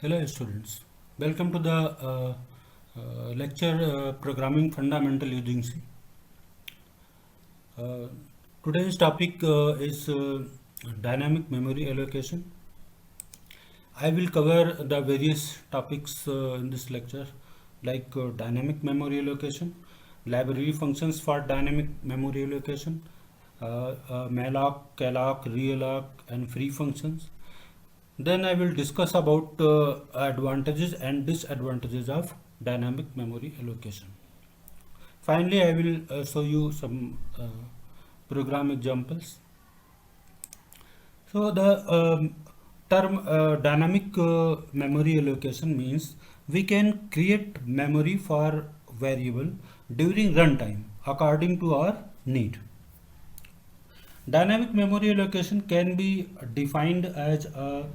Hello students, welcome to the lecture Programming Fundamental using C. Uh, Today's topic is dynamic memory allocation. I will cover the various topics in this lecture like dynamic memory allocation, library functions for dynamic memory allocation, malloc, calloc, realloc and free functions. Then I will discuss about advantages and disadvantages of dynamic memory allocation. Finally, I will show you some program examples. So the term dynamic memory allocation means we can create memory for variable during runtime according to our need. Dynamic memory allocation can be defined as a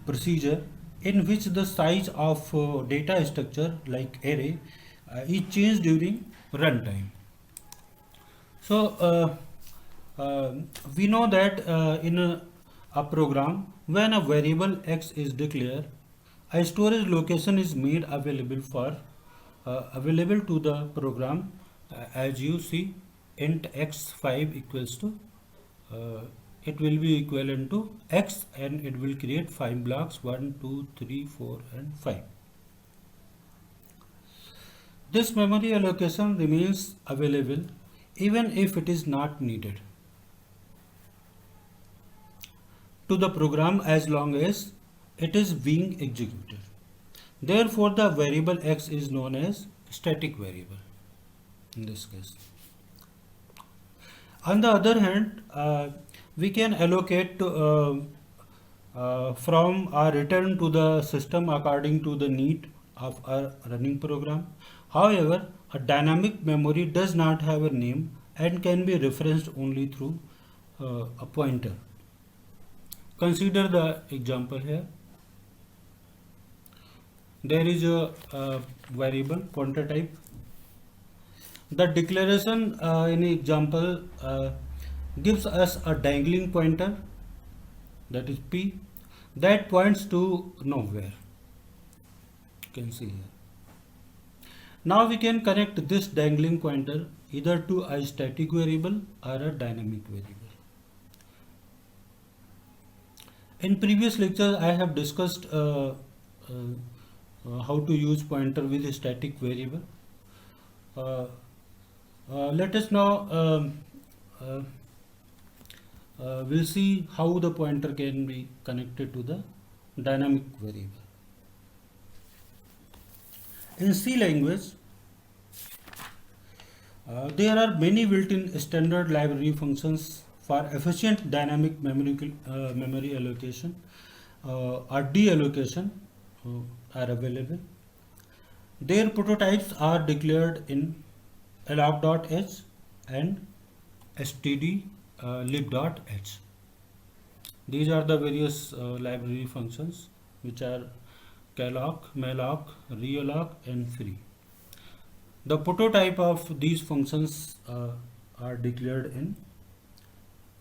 procedure in which the size of data structure like array is changed during runtime. So we know that in a program when a variable x is declared, a storage location is made available to the program as you see int x5 equals to it will be equivalent to x and it will create 5 blocks 1 2 3 4 and 5. This memory allocation remains available even if it is not needed to the program as long as it is being executed. Therefore, the variable x is known as static variable in this case. On the other hand, we can allocate from our return to the system according to the need of our running program. However, a dynamic memory does not have a name and can be referenced only through a pointer. Consider the example here. There is a variable pointer type. The declaration in example gives us a dangling pointer, that is p, that points to nowhere. You can see here. Now we can connect this dangling pointer either to a static variable or a dynamic variable. In previous lecture I have discussed how to use pointer with a static variable. Let us now we'll see how the pointer can be connected to the dynamic variable. In C language, there are many built-in standard library functions for efficient dynamic memory allocation or deallocation are available. Their prototypes are declared in alloc.h and stdlib.h. These are the various library functions which are calloc, malloc, realloc and free. The prototype of these functions are declared in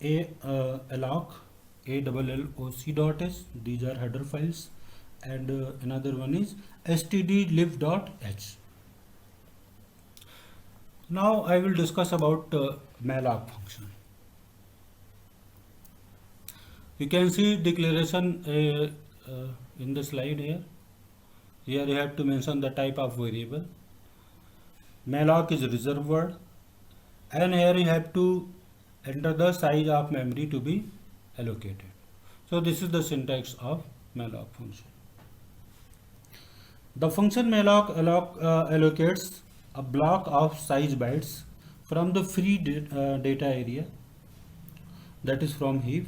alloc, alloc.h. These are header files, and another one is stdlib.h. Now I will discuss about malloc function. You can see declaration in the slide here. Here you have to mention the type of variable. Malloc is reserved word, and here you have to enter the size of memory to be allocated. So this is the syntax of malloc function. The function malloc allocates a block of size bytes from the free data area, that is from heap.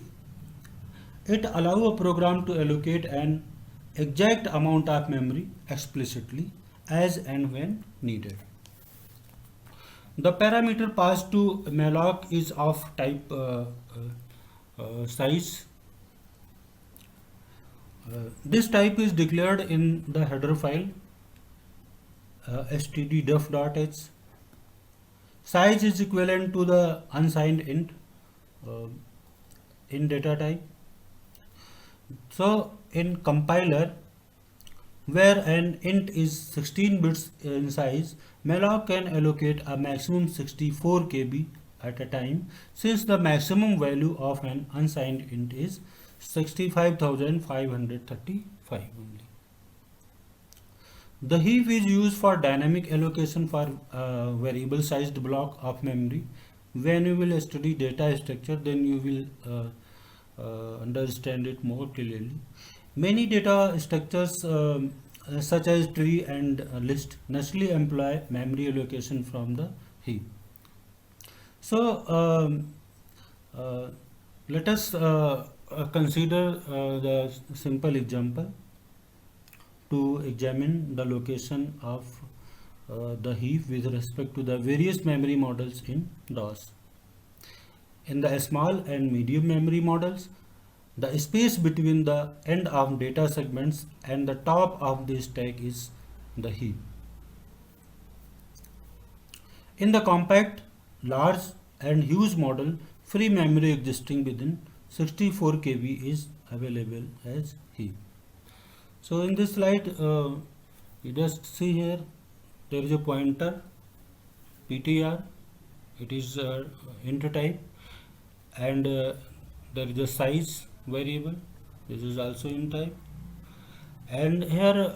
It allows a program to allocate an exact amount of memory explicitly as and when needed. The parameter passed to malloc is of type size. This type is declared in the header file stddef.h. Size is equivalent to the unsigned int in data type. So in compiler Where an int is 16 bits in size, malloc can allocate a maximum 64 KB at a time, since the maximum value of an unsigned int is 65,535 only. The heap is used for dynamic allocation for variable sized block of memory. When you will study data structure, then you will understand it more clearly. Many data structures such as tree and list naturally employ memory allocation from the heap. So uh, let us consider the simple example to examine the location of the heap with respect to the various memory models in DOS. In the small and medium memory models, the space between the end of data segments and the top of the stack is the heap. In the compact, large and huge model, free memory existing within 64 KB is available as heap. So in this slide, you just see here, there is a pointer PTR, it is int type, and there is a size variable, this is also int type, and here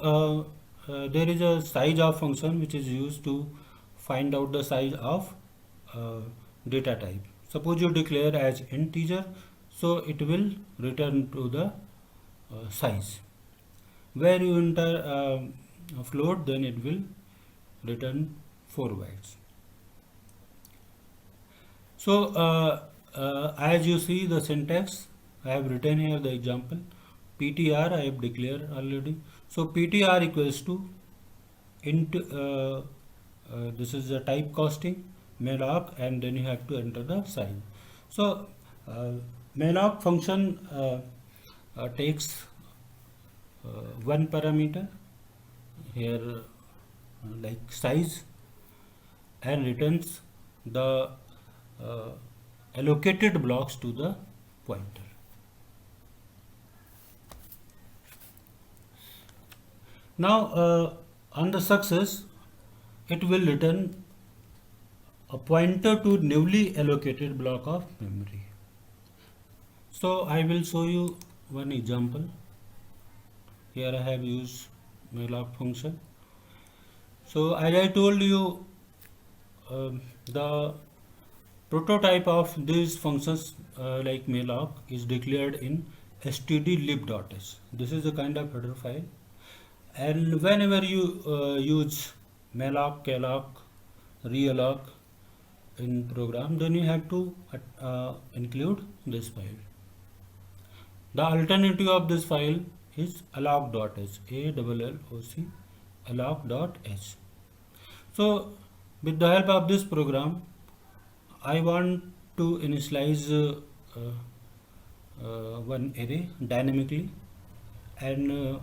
there is a size of function which is used to find out the size of data type. Suppose you declare as integer, so it will return to the size. Where you enter a float, then it will return 4 bytes. So as you see the syntax, I have written here the example. PTR I have declared already. So PTR equals to int, this is the type casting, malloc, and then you have to enter the size. So malloc function takes one parameter here like size, and returns the allocated blocks to the pointer. Now on the success, it will return a pointer to newly allocated block of memory. So I will show you one example. Here I have used malloc function. So as I told you, the prototype of these functions like malloc is declared in stdlib.h. This is a kind of header file, and whenever you use malloc, calloc, realloc in program, then you have to include this file. The alternative of this file is alloc.h, A-L-L-O-C, alloc.h. So with the help of this program, I want to initialize one array dynamically, and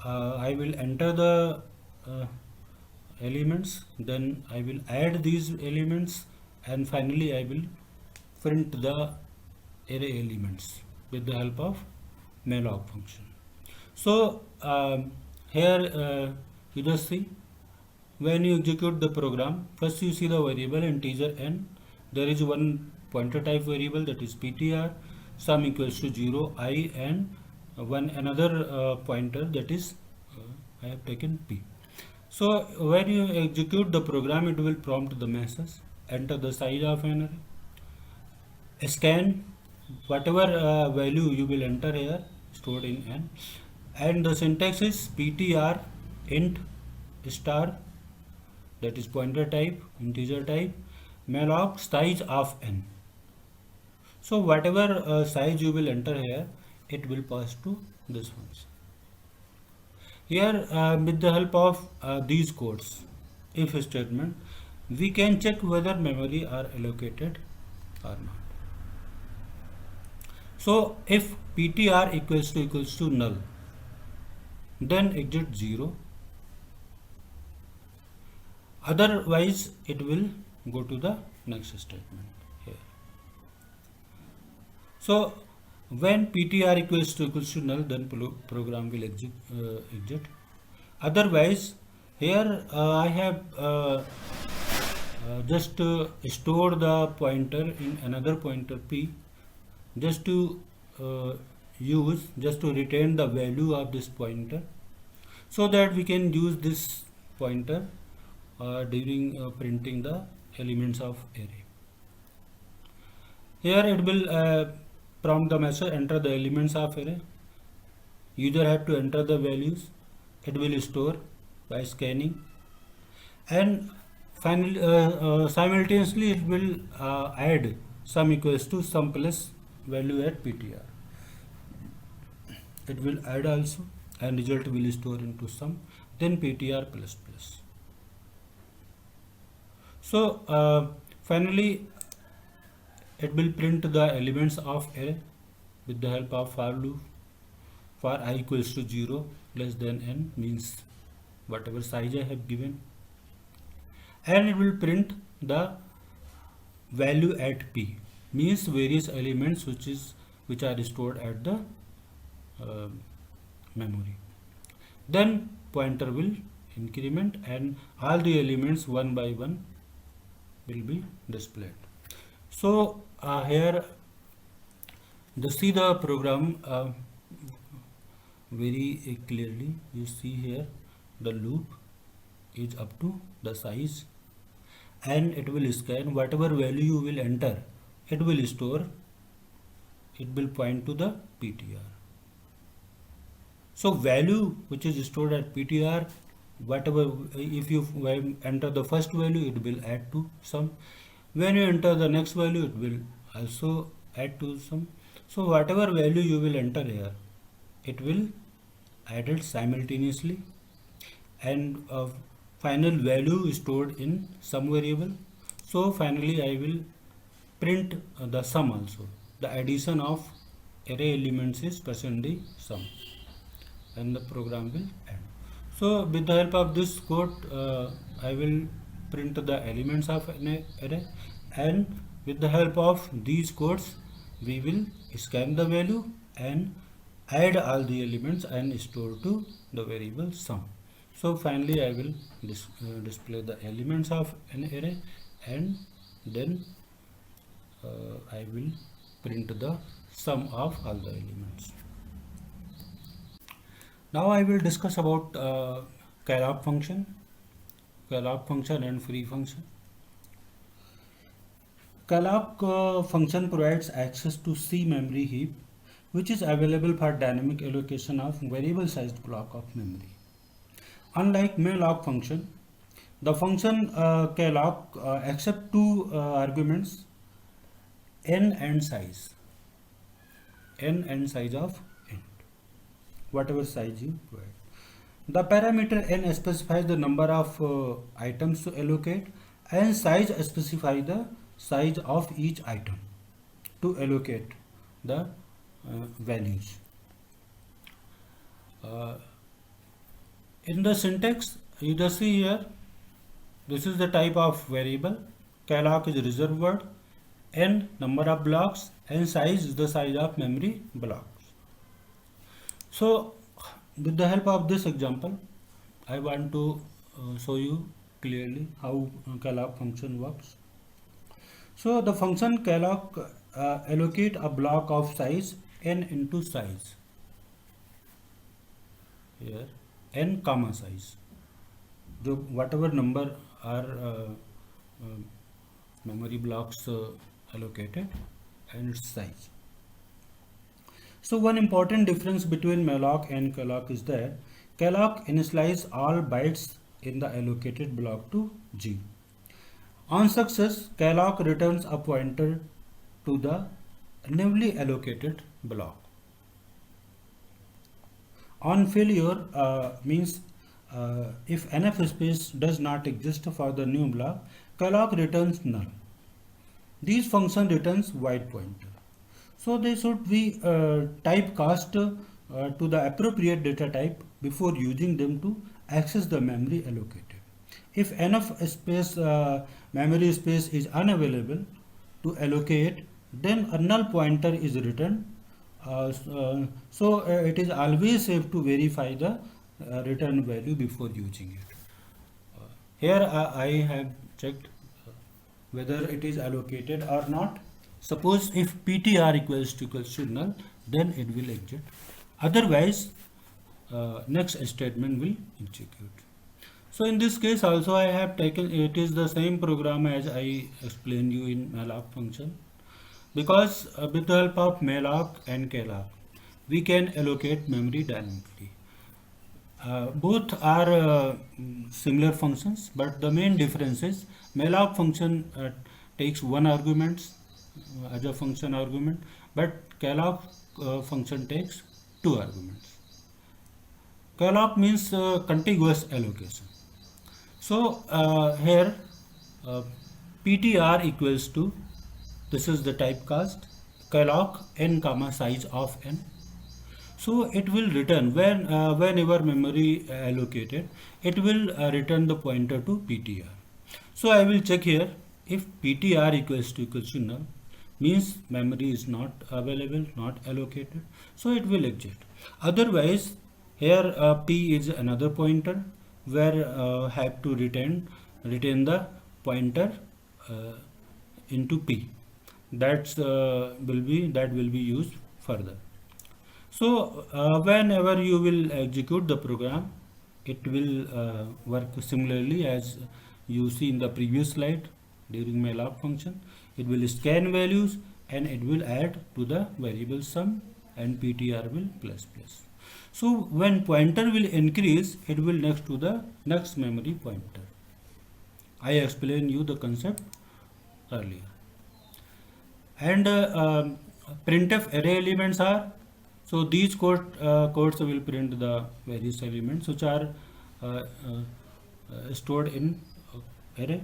I will enter the elements, then I will add these elements, and finally I will print the array elements with the help of malloc function. So here you just see, when you execute the program, first you see the variable integer n. There is one pointer type variable, that is ptr, sum equals to 0, I, and one another pointer, that is I have taken p. So when you execute the program, it will prompt the message, enter the size of an array, scan whatever value you will enter here stored in n, and the syntax is ptr int star, that is pointer type, integer type, malloc size of n. So whatever size you will enter here, it will pass to this function. Here with the help of these codes, if statement, we can check whether memory are allocated or not. So if ptr equals to null, then exit 0, otherwise it will go to the next statement here. So When ptr equals to null, then program will exit. Otherwise, here I have just store the pointer in another pointer p, just to just to retain the value of this pointer, so that we can use this pointer during printing the elements of array. Here it will prompt the message, enter the elements of array. User have to enter the values. It will store by scanning, and finally simultaneously it will add sum equals to sum plus value at ptr. It will add also, and result will store into sum, then ptr plus plus. So finally it will print the elements of array with the help of for loop. For I equals to 0, less than n, means whatever size I have given, and it will print the value at p, means various elements which are stored at the memory. Then pointer will increment, and all the elements one by one will be displayed. So here see the program very clearly. You see here the loop is up to the size, and it will scan whatever value you will enter. It will store. It will point to the ptr. So value which is stored at ptr, whatever, if you enter the first value, it will add to sum. When you enter the next value, it will also add to sum. So whatever value you will enter here, it will add it simultaneously, and final value is stored in sum variable. So finally I will print the sum also. The addition of array elements is percentage sum, and the program will end. So with the help of this code, I will print the elements of an array, and with the help of these codes we will scan the value and add all the elements and store to the variable sum. So finally I will display the elements of an array, and then I will print the sum of all the elements. Now I will discuss about calloc function and free function. Calloc function provides access to C memory heap, which is available for dynamic allocation of variable sized block of memory. Unlike malloc function, the function calloc accepts two arguments, n and size of int, whatever size you provide. The parameter n specifies the number of items to allocate, and size specifies the size of each item to allocate the values. In the syntax, you just see here, this is the type of variable. Calloc is reserved word, n number of blocks, and size is the size of memory blocks. So with the help of this example, I want to show you clearly how calloc function works. So the function calloc allocate a block of size n into size, here n comma size, जो whatever number are memory blocks allocated, and its size. So one important difference between malloc and calloc is that calloc initialize all bytes in the allocated block to G. On success, calloc returns a pointer to the newly allocated block. On failure means if enough space does not exist for the new block, calloc returns null. These function returns void pointer. So they should be typecast to the appropriate data type before using them to access the memory allocated. If enough space, memory space is unavailable to allocate, then a null pointer is returned It is always safe to verify the return value before using it. Here I have checked whether it is allocated or not. Suppose if PTR equals to null, then it will exit. Otherwise, next statement will execute. So in this case also I have taken, it is the same program as I explained you in malloc function, because with the help of malloc and calloc we can allocate memory dynamically. Both are similar functions, but the main difference is malloc function takes one argument as a function argument, but calloc function takes two arguments. Calloc means contiguous allocation. So here PTR equals to, this is the typecast, calloc n comma size of n. So it will return whenever memory allocated, it will return the pointer to PTR. So I will check here if PTR equals to null, means memory is not available, not allocated. So it will exit. Otherwise, here P is another pointer where have to retain the pointer into P. That will be used further. So whenever you will execute the program, it will work similarly as you see in the previous slide. During malloc function, it will scan values and it will add to the variable sum, and PTR will plus plus. So when pointer will increase, it will next to the next memory pointer. I explained you the concept earlier. And printf array elements are, so these codes will print the various elements which are stored in array,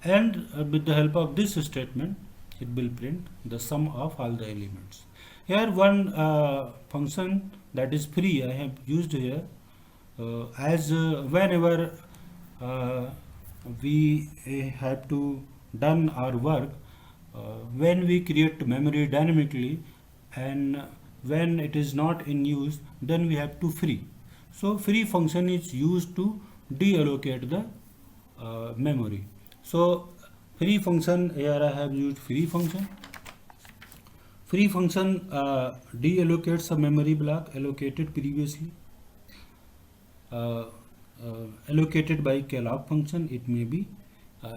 and with the help of this statement it will print the sum of all the elements. Here one function that is free I have used here, as whenever we have to done our work, when we create memory dynamically and when it is not in use, then we have to free. So free function is used to deallocate the memory. So free function, here I have used free function. Free function deallocates a memory block allocated previously, allocated by calloc function. It may be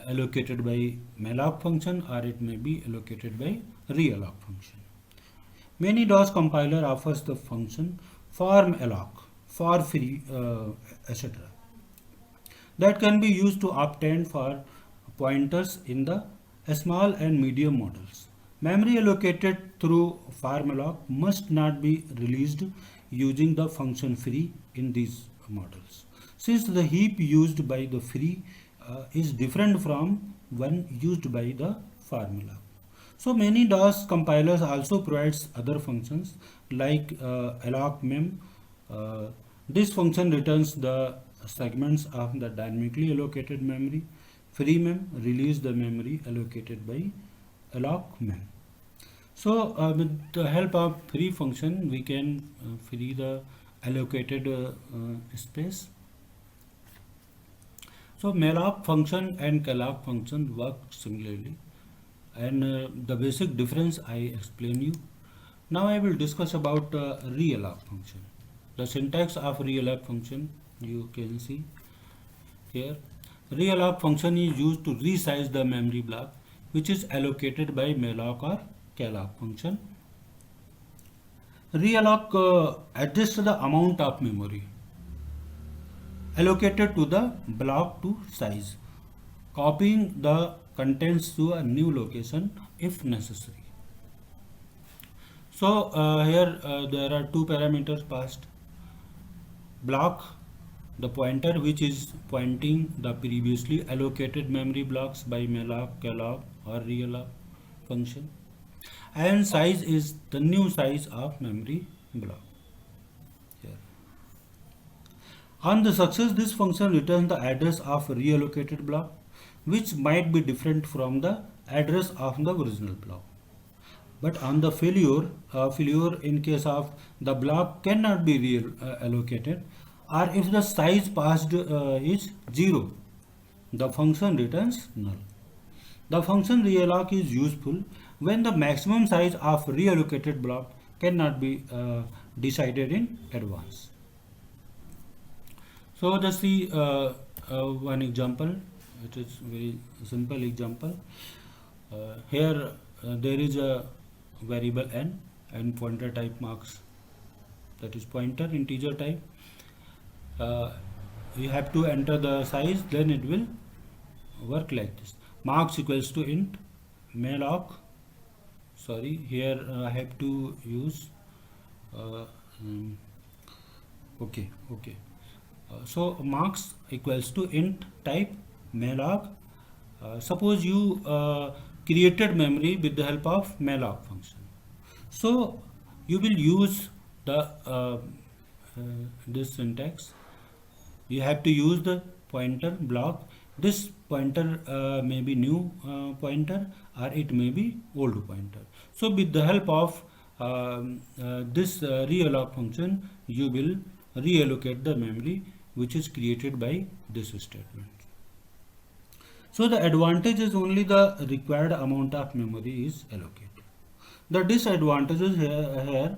allocated by malloc function, or it may be allocated by realloc function. Many DOS compiler offers the function formalloc, for free, etc. that can be used to obtain for pointers in the small and medium models. Memory allocated through formalloc must not be released using the function free in these models, since the heap used by the free is different from one used by the formalloc. So many DOS compilers also provides other functions like allocmem. This function returns the segments of the dynamically allocated memory. Freemem release the memory allocated by allocmem. So with the help of free function, we can free the allocated space. So malloc function and calloc function work similarly, and the basic difference I explain you. Now I will discuss about realloc function. The syntax of realloc function you can see here. Realloc function is used to resize the memory block which is allocated by malloc or calloc function. Realloc adjusts the amount of memory allocated to the block to size, copying the contents to a new location if necessary. So here there are two parameters passed. Block, the pointer which is pointing the previously allocated memory blocks by malloc, calloc or realloc function, and size is the new size of memory block. Here. On the success, this function returns the address of reallocated block, which might be different from the address of the original block. But on the failure in case of the block cannot be allocated, or if the size passed is 0, the function returns null. The function realloc is useful when the maximum size of reallocated block cannot be decided in advance. So let's see one example. It is very simple example. Here there is a variable n and pointer type marks, that is pointer integer type. You have to enter the size, then it will work like this. Marks equals to int malloc. Sorry, here I have to use okay. So marks equals to int type malloc. Suppose you created memory with the help of malloc function. So you will use the this syntax. You have to use the pointer block. This pointer may be new pointer, or it may be old pointer. So with the help of this realloc function, you will reallocate the memory which is created by this statement. So the advantage is only the required amount of memory is allocated. The disadvantages here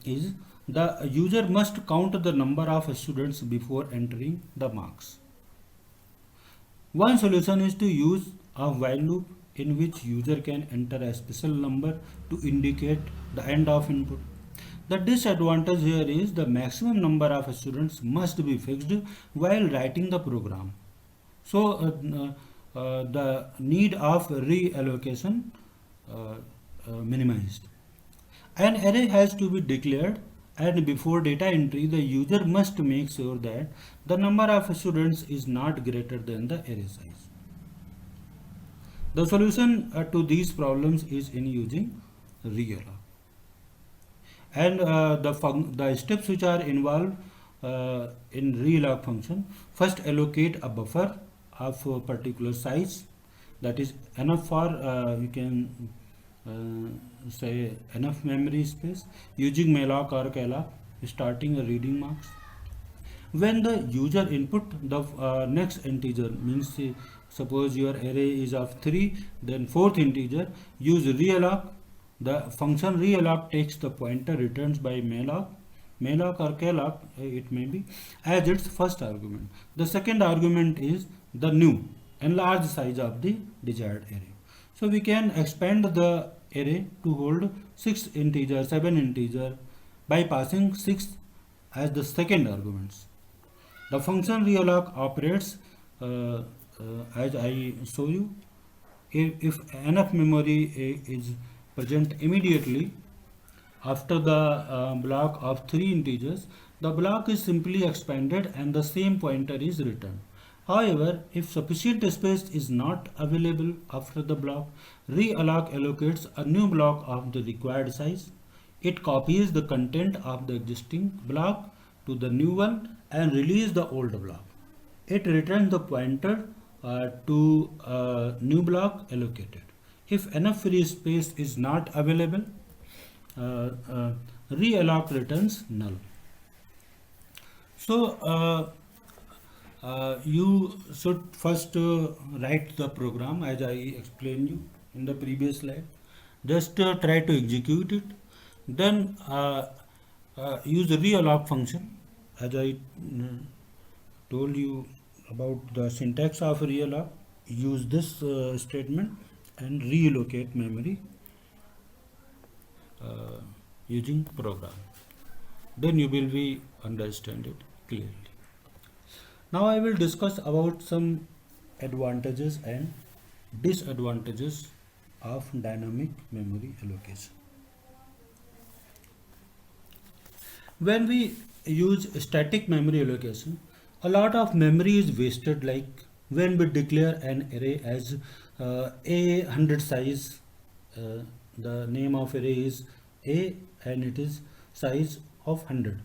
is the user must count the number of students before entering the marks. One solution is to use a while loop in which user can enter a special number to indicate the end of input. The disadvantage here is the maximum number of students must be fixed while writing the program. So the need of reallocation minimized. An array has to be declared, and before data entry the user must make sure that the number of students is not greater than the array size. The solution to these problems is in using realloc. And the steps which are involved in realloc function: first allocate a buffer of a particular size, that is enough for you can say enough memory space, using malloc or calloc, starting a reading marks. When the user input the next integer, means suppose your array is of 3, then fourth integer, use realloc. The function realloc takes the pointer returns by malloc or calloc, it may be, as its first argument. The second argument is the new enlarged size of the desired array. So we can expand the array to hold 7 integer by passing 6 as the second arguments. The function realloc operates as I show you. If enough memory is present immediately after the block of 3 integers, the block is simply expanded and the same pointer is returned. However, if sufficient space is not available after the block, realloc allocates a new block of the required size. It copies the content of the existing block to the new one and releases the old block. It returns the pointer to a new block allocated. If enough free space is not available, realloc returns null. So you should first write the program as I explained you in the previous slide. Just try to execute it. Then use the realloc function as I told you about the syntax of realloc. Use this statement and reallocate memory using program. Then you will be understand it clearly. Now I will discuss about some advantages and disadvantages of dynamic memory allocation. When we use static memory allocation, a lot of memory is wasted, like when we declare an array as a 100 size, the name of array is a and it is size of 100,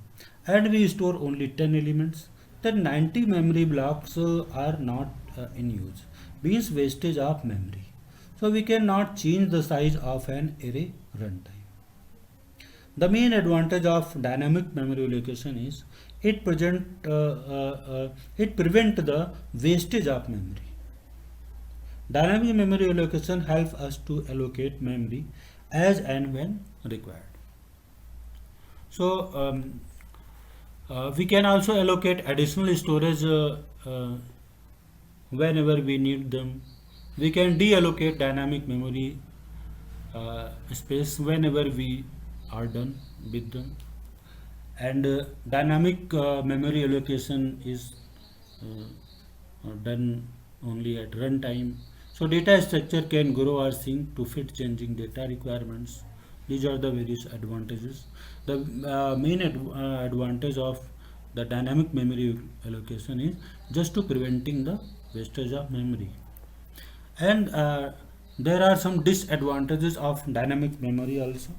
and we store only 10 elements, then 90 memory blocks are not in use, means wastage of memory. So we cannot change the size of an array runtime. The main advantage of dynamic memory allocation is it prevent the wastage of memory. Dynamic memory allocation helps us to allocate memory as and when required. So we can also allocate additional storage whenever we need them. We can deallocate dynamic memory space whenever we are done with them. And dynamic memory allocation is done only at runtime. So data structure can grow or shrink to fit changing data requirements. These are the various advantages. The advantage of the dynamic memory allocation is just to preventing the wastage of memory. And there are some disadvantages of dynamic memory also.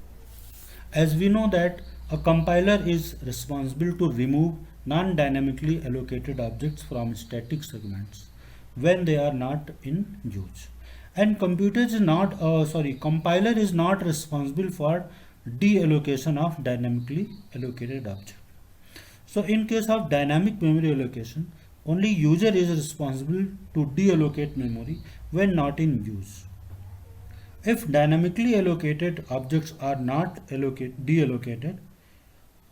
As we know that a compiler is responsible to remove non-dynamically allocated objects from static segments when they are not in use. And compiler is not responsible for deallocation of dynamically allocated objects. So in case of dynamic memory allocation, only user is responsible to deallocate memory when not in use. If dynamically allocated objects are not deallocated,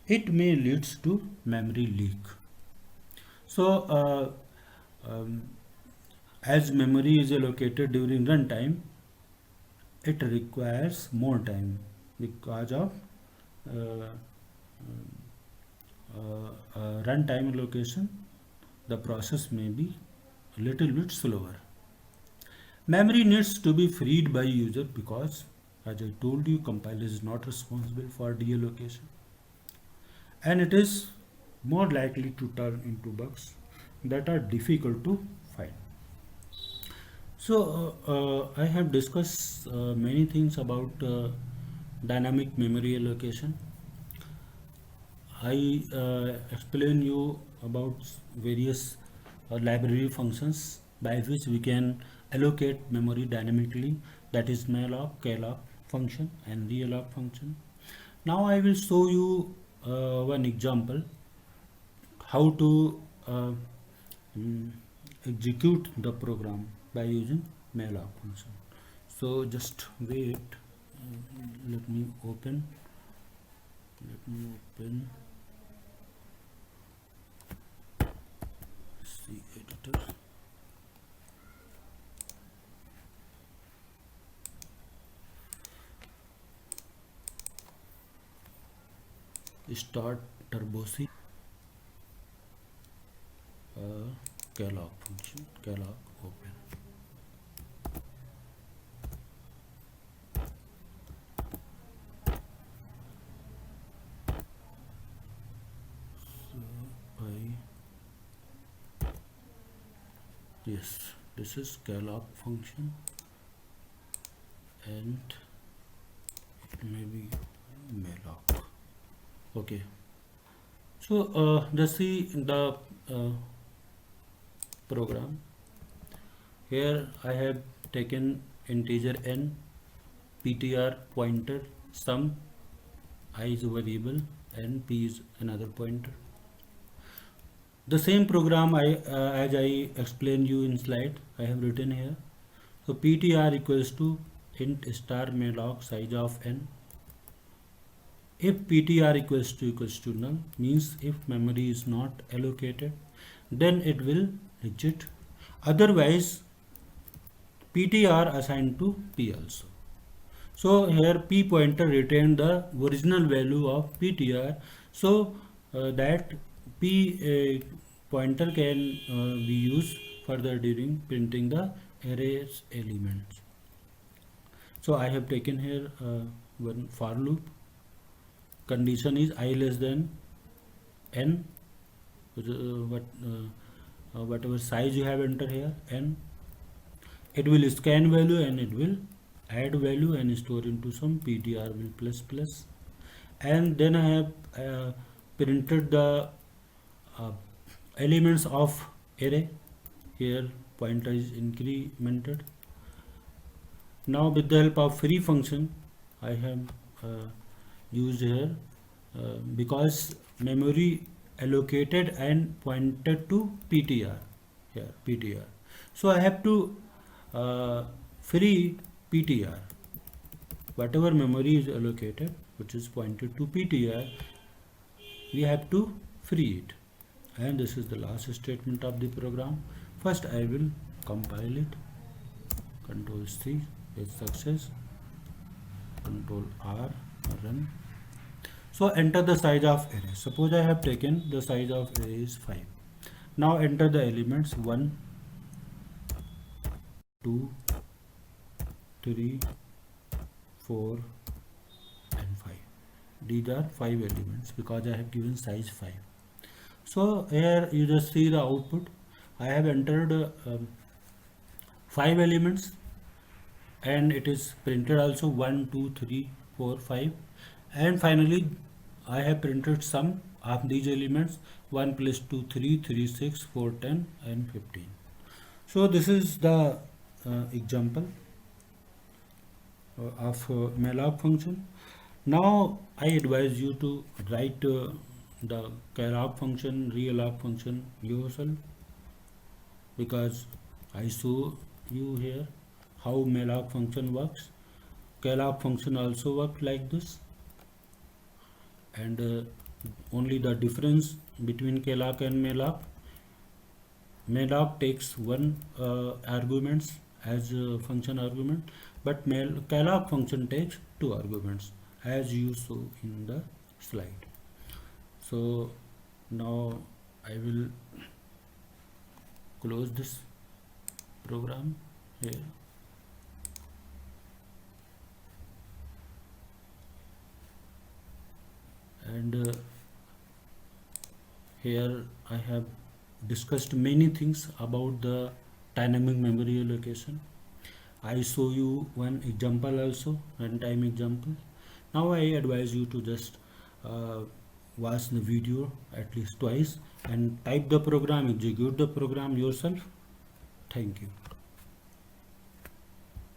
it may lead to memory leak. So, as memory is allocated during runtime, it requires more time because of uh, runtime allocation. The process may be a little bit slower. Memory needs to be freed by user because, as I told you, compiler is not responsible for deallocation, and it is more likely to turn into bugs that are difficult to find. So I have discussed many things about dynamic memory allocation. I explain you about various library functions by which we can allocate memory dynamically, that is malloc, calloc function and realloc function. Now I will show you one example how to mm, execute the program by using malloc function. So just wait, let me open C editor. Start turbo C calloc function, calloc open. So yes, this is calloc function and it may be malloc. Okay, so just see the program. Here I have taken integer n, ptr pointer, sum, I is a variable and p is another pointer. The same program as I explained you in slide, I have written here. So ptr equals to int star malloc size of n. If ptr equals to null, means if memory is not allocated, then it will reject. Otherwise, ptr assigned to p also. So here p pointer retain the original value of ptr, so that p pointer can be used further during printing the array's elements. So I have taken here one for loop. Condition is I less than n, whatever size you have entered here, n. It will scan value and it will add value and store into some ptr will plus plus. And then I have printed the elements of array. Here pointer is incremented Now with the help of free function I have used here, because memory allocated and pointed to PTR, here PTR. So I have to free PTR, whatever memory is allocated which is pointed to PTR, we have to free it. And this is the last statement of the program. First I will compile it, Control C is success, Control R, run. So enter the size of array. Suppose I have taken the size of array is 5. Now enter the elements 1, 2, 3, 4 and 5. These are 5 elements because I have given size 5. So here you just see the output. I have entered 5 elements and it is printed also 1, 2, 3, 4, 5, and finally I have printed sum of these elements 1 plus 2, 3, 3, 6, 4, 10 and 15. So this is the example of malloc function. Now I advise you to write the calloc function, realloc function yourself, because I show you here how malloc function works. Calloc function also works like this, and only the difference between calloc and malloc, malloc takes one arguments as a function argument, but calloc function takes 2 arguments as you saw in the slide. So now I will close this program here. And here I have discussed many things about the dynamic memory allocation. I show you one example also, runtime example. Now I advise you to just watch the video at least twice and type the program, execute the program yourself. Thank you.